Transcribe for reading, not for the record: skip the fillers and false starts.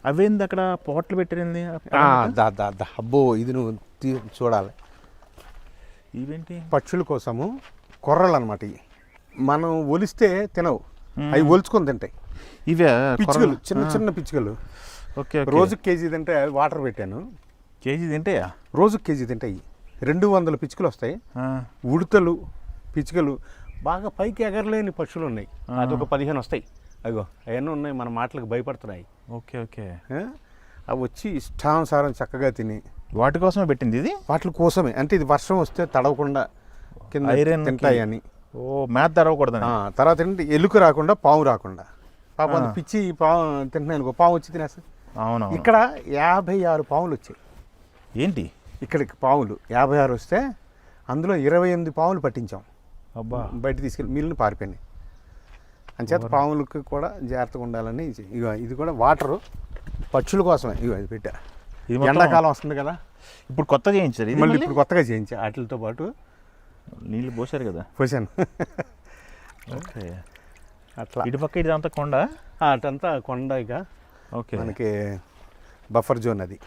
అవేంది అక్కడ పోట్లు పెట్టింది? అబ్బో ఇది నువ్వు చూడాలి. ఇవేంటి? పక్షుల కోసము కొర్రలు అనమాట. ఇవి మనం ఒలిస్తే తినవు, అవి ఒలుచుకొని తింటాయి. ఇవే పిచ్చుకలు, చిన్న చిన్న పిచ్చుకలు. ఓకే. రోజుకి కేజీ తింటే వాటర్ పెట్టాను. కేజీ తింటాయా? రోజుకి కేజీ తింటాయి. 200 పిచ్చుకలు వస్తాయి. ఉడతలు, పిచ్చుకలు, బాగా పైకి ఎగరలేని పక్షులు ఉన్నాయి. అదొక 15 వస్తాయి. అగో అవన్నీ ఉన్నాయి, మన మాటలకు భయపడుతున్నాయి. Okay okay. అవి వచ్చి ఇష్టానుసారం చక్కగా తిని. వాటి కోసమే పెట్టింది ఇది? వాటి కోసమే, అంటే ఇది వర్షం వస్తే తడవకుండా కింద తింటాయని. ఓ, మేత తడవకూడదు. తర్వాత ఏంటంటే ఎలుక రాకుండా, పాము రాకుండా. పాపం పిచ్చి పాము తింటున్నాయి అనుకో, పాము వచ్చి తినేస్తాయి. అవును. ఇక్కడ 56 పాములు వచ్చాయి. ఏంటి ఇక్కడికి పాములు 56 వస్తే అందులో 28 పాములు పట్టించాం. అబ్బా, బయట తీసుకెళ్ళి మిల్లుని పారిపోయినాయి. అంచేత పాములకు కూడా జాగ్రత్తగా ఉండాలని. ఇక ఇది కూడా వాటరు పక్షుల కోసమే. ఇక ఇది పెట్టా. ఎండాకాలం వస్తుంది కదా, ఇప్పుడు కొత్త చేయించారు ఇది? మళ్ళీ ఇప్పుడు కొత్తగా చేయించా. వాటితో పాటు నీళ్ళు పోసారు కదా? పోసాను. ఓకే. అట్లా ఇటు పక్క ఇదంతా కొండ? అటంతా కొండ. ఇక ఓకే, మనకి బఫర్ జోన్ అది.